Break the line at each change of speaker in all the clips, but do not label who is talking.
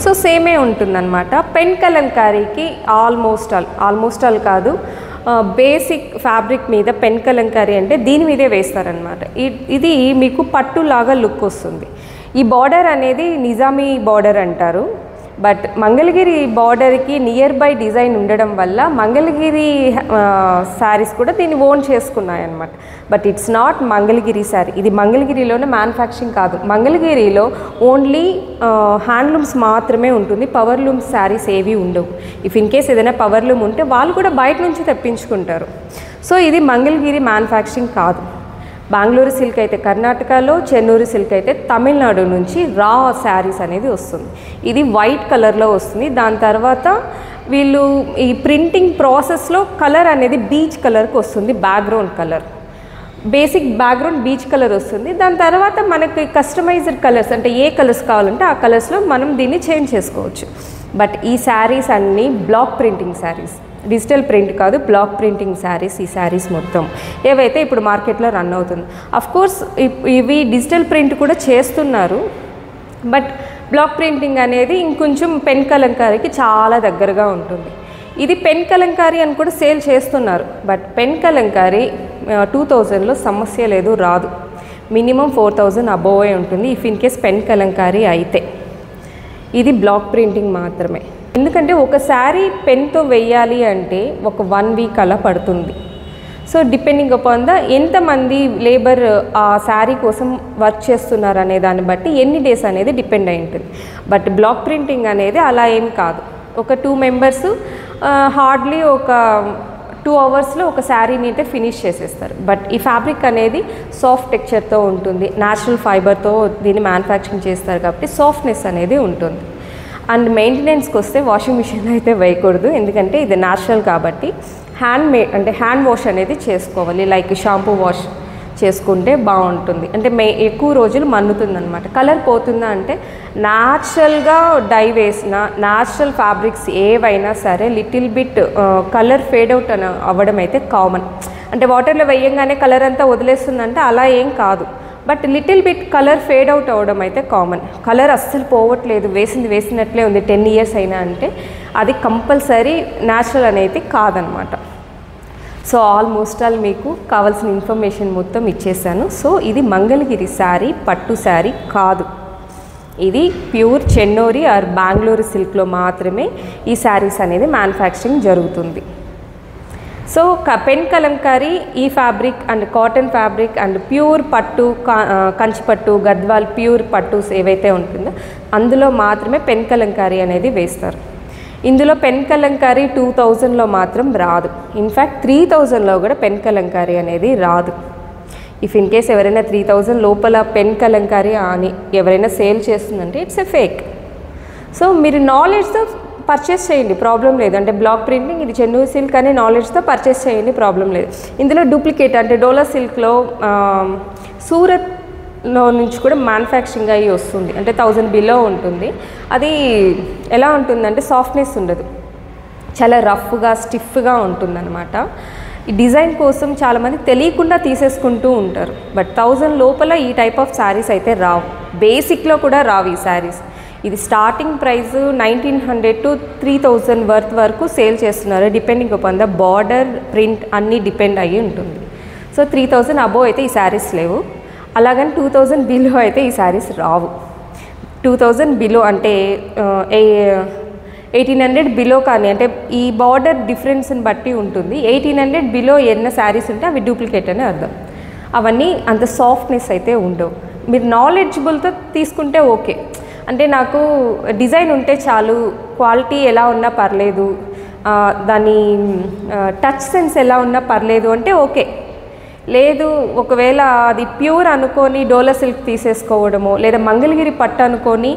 So సేమే ఉంటుందన్నమాట. Pen కలంకారీకి almost all కాదు, బేసిక్ ఫ్యాబ్రిక్ మీద పెన్ కలంకారీ అంటే దీని మీదే వేస్తారనమాట. ఇది మీకు పట్టులాగా లుక్ వస్తుంది. ఈ బార్డర్ అనేది నిజామీ బార్డర్ అంటారు. బట్ మంగళగిరి బార్డర్కి నియర్ బై డిజైన్ ఉండడం వల్ల మంగళగిరి శారీస్ కూడా దీన్ని ఓన్ చేసుకున్నాయన్నమాట. But it's not Mangalagiri sari. ఇది మంగళగిరిలోనే మ్యానుఫ్యాక్చరింగ్ కాదు. మంగళగిరిలో ఓన్లీ హ్యాండ్లూమ్స్ మాత్రమే ఉంటుంది. పవర్లూమ్స్ శారీస్ ఏవి ఉండవు. ఇఫ్ ఇన్ కేస్ ఏదైనా పవర్లూమ్ ఉంటే వాళ్ళు కూడా బయట నుంచి తెప్పించుకుంటారు. సో ఇది మంగళగిరి మ్యానుఫ్యాక్చరింగ్ కాదు. బెంగళూరు సిల్క్ అయితే కర్ణాటకలో, చెన్నూరు సిల్క్ అయితే తమిళనాడు నుంచి రా శారీస్ అనేది వస్తుంది. ఇది వైట్ కలర్లో వస్తుంది. దాని తర్వాత వీళ్ళు ఈ ప్రింటింగ్ ప్రాసెస్లో కలర్ అనేది బీచ్ కలర్కి వస్తుంది. Background colour basic background beach colour వస్తుంది. దాని తర్వాత మనకి కస్టమైజ్డ్ కలర్స్ అంటే ఏ కలర్స్ కావాలంటే ఆ కలర్స్లో మనం దీన్ని చేంజ్ చేసుకోవచ్చు. బట్ ఈ శారీస్ అన్నీ block printing saris, digital print కాదు, బ్లాక్ ప్రింటింగ్ శారీస్. ఈ శారీస్ మొత్తం ఏవైతే ఇప్పుడు మార్కెట్లో రన్ అవుతుంది. అఫ్కోర్స్ ఇవి డిజిటల్ ప్రింట్ కూడా చేస్తున్నారు. బట్ బ్లాక్ ప్రింటింగ్ అనేది ఇంకొంచెం పెన్ కలంకారీకి చాలా దగ్గరగా ఉంటుంది. ఇది పెన్ కలంకారీ అని కూడా సేల్ చేస్తున్నారు. బట్ పెన్ కలంకారీ 2000లో సమస్య లేదు, రాదు. మినిమం 4000 అబోవే ఉంటుంది if in case pen Kalamkari అయితే. ఇది బ్లాక్ ప్రింటింగ్ మాత్రమే. ఎందుకంటే ఒక శారీ పెన్తో వేయాలి అంటే ఒక 1 వీక్ అలా పడుతుంది. సో డిపెండింగ్ అపాన్ ఎంతమంది లేబర్ ఆ శారీ కోసం వర్క్ చేస్తున్నారు అనే దాన్ని బట్టి ఎన్ని డేస్ అనేది డిపెండ్ అయి ఉంటుంది. బట్ బ్లాక్ ప్రింటింగ్ అనేది అలా ఏం కాదు. ఒక 2 మెంబర్స్ హార్డ్లీ ఒక 2 అవర్స్లో ఒక శారీని అయితే ఫినిష్ చేసేస్తారు. బట్ ఈ ఫ్యాబ్రిక్ అనేది సాఫ్ట్ టెక్స్చర్తో ఉంటుంది. న్యాచురల్ ఫైబర్తో దీన్ని మ్యానుఫ్యాక్చరింగ్ చేస్తారు కాబట్టి సాఫ్ట్నెస్ అనేది ఉంటుంది. అండ్ మెయింటెనెన్స్కి వస్తే వాషింగ్ మిషన్లో అయితే వేయకూడదు. ఎందుకంటే ఇది న్యాచురల్ కాబట్టి హ్యాండ్ వాష్ అనేది చేసుకోవాలి. లైక్ షాంపూ వాష్ చేసుకుంటే బాగుంటుంది. అంటే ఎక్కువ రోజులు మన్నుతుంది అనమాట. కలర్ పోతుందా అంటే న్యాచురల్గా డై వేసిన న్యాచురల్ ఫ్యాబ్రిక్స్ ఏవైనా సరే little bit colour fade out అవ్వడం అయితే కామన్. అంటే వాటర్లో వేయంగానే కలర్ అంతా వదిలేస్తుందంటే అలా ఏం కాదు. But little bit colour fade out అవ్వడం అయితే కామన్. కలర్ అస్సలు పోవట్లేదు, వేసినట్లే ఉంది 10 ఇయర్స్ అయినా అంటే అది కంపల్సరీ న్యాచురల్ అనేది కాదనమాట. సో ఆల్మోస్ట్ ఆల్ మీకు కావాల్సిన ఇన్ఫర్మేషన్ మొత్తం ఇచ్చేసాను. సో ఇది మంగళగిరి శారీ, పట్టు శారీ కాదు. ఇది ప్యూర్ చెన్నూరి ఆర్ బెంగళూరు సిల్క్లో మాత్రమే ఈ శారీస్ అనేది మ్యానుఫ్యాక్చరింగ్ జరుగుతుంది. సో పెన్ కలంకారీ ఈ fabric and cotton fabric and pure పట్టు, కంచిపట్టు, గద్వాల్ ప్యూర్ పట్టుస్ ఏవైతే ఉంటుందో అందులో మాత్రమే పెన్ కలంకారీ అనేది వేస్తారు. ఇందులో పెన్ కలంకారీ 2000లో మాత్రం రాదు. ఇన్ఫ్యాక్ట్ 3000లో కూడా పెన్ కలంకారీ అనేది రాదు. ఇఫ్ ఇన్ కేస్ ఎవరైనా 3000 లోపల పెన్ కలంకారీ అని ఎవరైనా సేల్ చేస్తుందంటే ఇట్స్ ఎ ఫేక్. సో మీరు నాలెడ్జ్తో పర్చేస్ చేయండి, ప్రాబ్లం లేదు. అంటే బ్లాక్ ప్రింటింగ్ ఇది చెన్నూరు సిల్క్ అనే నాలెడ్జ్తో పర్చేస్ చేయండి, ప్రాబ్లం లేదు. ఇందులో డూప్లికేట్ అంటే డోలా సిల్క్లో సూరత్లో నుంచి కూడా మ్యానుఫ్యాక్చరింగ్ అయ్యి వస్తుంది. అంటే 1000 బిలో ఉంటుంది. అది ఎలా ఉంటుందంటే సాఫ్ట్నెస్ ఉండదు, చాలా రఫ్గా స్టిఫ్గా ఉంటుందన్నమాట. ఈ డిజైన్ కోసం చాలామంది తెలియకుండా తీసేసుకుంటూ ఉంటారు. బట్ 1000 లోపల ఈ టైప్ ఆఫ్ శారీస్ అయితే రావు. బేసిక్లో కూడా రావు ఈ శారీస్. ఇది స్టార్టింగ్ ప్రైస్ 1900 to 3000 వర్త్ వరకు సేల్ చేస్తున్నారు. Depending upon the border, print అన్నీ డిపెండ్ అయ్యి ఉంటుంది. సో 3000 అబోవ్ అయితే ఈ శారీస్ లేవు. అలాగని 2000 బిలో అయితే ఈ శారీస్ రావు. 2000 బిలో అంటే 1800 బిలో కానీ అంటే ఈ బార్డర్ డిఫరెన్స్ని బట్టి ఉంటుంది. 1800 బిలో ఎన్న శారీస్ ఉంటే అవి డూప్లికేట్ అని అర్థం. అవన్నీ అంత సాఫ్ట్నెస్ అయితే ఉండవు. మీరు నాలెడ్జబుల్తో తీసుకుంటే ఓకే. అంటే నాకు డిజైన్ ఉంటే చాలు, క్వాలిటీ ఎలా ఉన్నా పర్లేదు, దాని టచ్ సెన్స్ ఎలా ఉన్నా పర్లేదు అంటే ఓకే. లేదు ఒకవేళ అది ప్యూర్ అనుకొని డోలా సిల్క్ తీసేసుకోవడము, లేదా మంగళగిరి పట్టు అనుకొని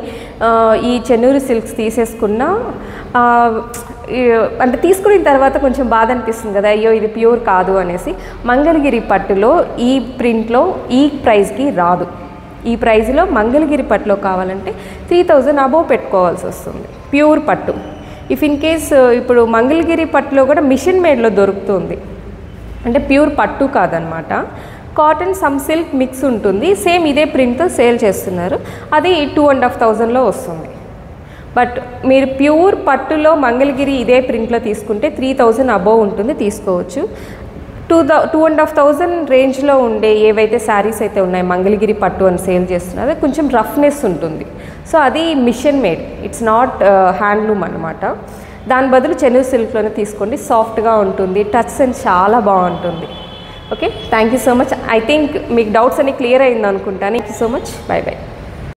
ఈ చెన్నూరు సిల్క్స్ తీసేసుకున్నా అంటే తీసుకున్న తర్వాత కొంచెం బాధ అనిపిస్తుంది కదా, అయ్యో ఇది ప్యూర్ కాదు అనేసి. మంగళగిరి పట్టులో ఈ ప్రింట్లో ఈ ప్రైస్కి రాదు. ఈ ప్రైస్లో మంగళగిరి పట్టులో కావాలంటే 3000 అబోవ్ పెట్టుకోవాల్సి వస్తుంది ప్యూర్ పట్టు. ఇఫ్ ఇన్ కేస్ ఇప్పుడు మంగళగిరి పట్టులో కూడా మిషన్ మేడ్లో దొరుకుతుంది, అంటే ప్యూర్ పట్టు కాదనమాట, కాటన్ సమ్ సిల్క్ మిక్స్ ఉంటుంది. సేమ్ ఇదే ప్రింట్తో సేల్ చేస్తున్నారు, అది 2500లో వస్తుంది. బట్ మీరు ప్యూర్ పట్టులో మంగళగిరి ఇదే ప్రింట్లో తీసుకుంటే 3000 అబోవ్ ఉంటుంది, తీసుకోవచ్చు. 2,500 రేంజ్లో ఉండే ఏవైతే శారీస్ అయితే ఉన్నాయి మంగళగిరి పట్టు అని సేల్ చేస్తున్నారు, అది కొంచెం రఫ్నెస్ ఉంటుంది. సో అది machine made, it's not handloom అనమాట. దాని బదులు చెన్నూరు సిల్క్లోనే తీసుకోండి, సాఫ్ట్గా ఉంటుంది, టచ్ సెన్స్ చాలా బాగుంటుంది. Okay, thank you so much. I think మీకు డౌట్స్ అన్ని క్లియర్ అయింది అనుకుంటాను. Thank you so much. By by.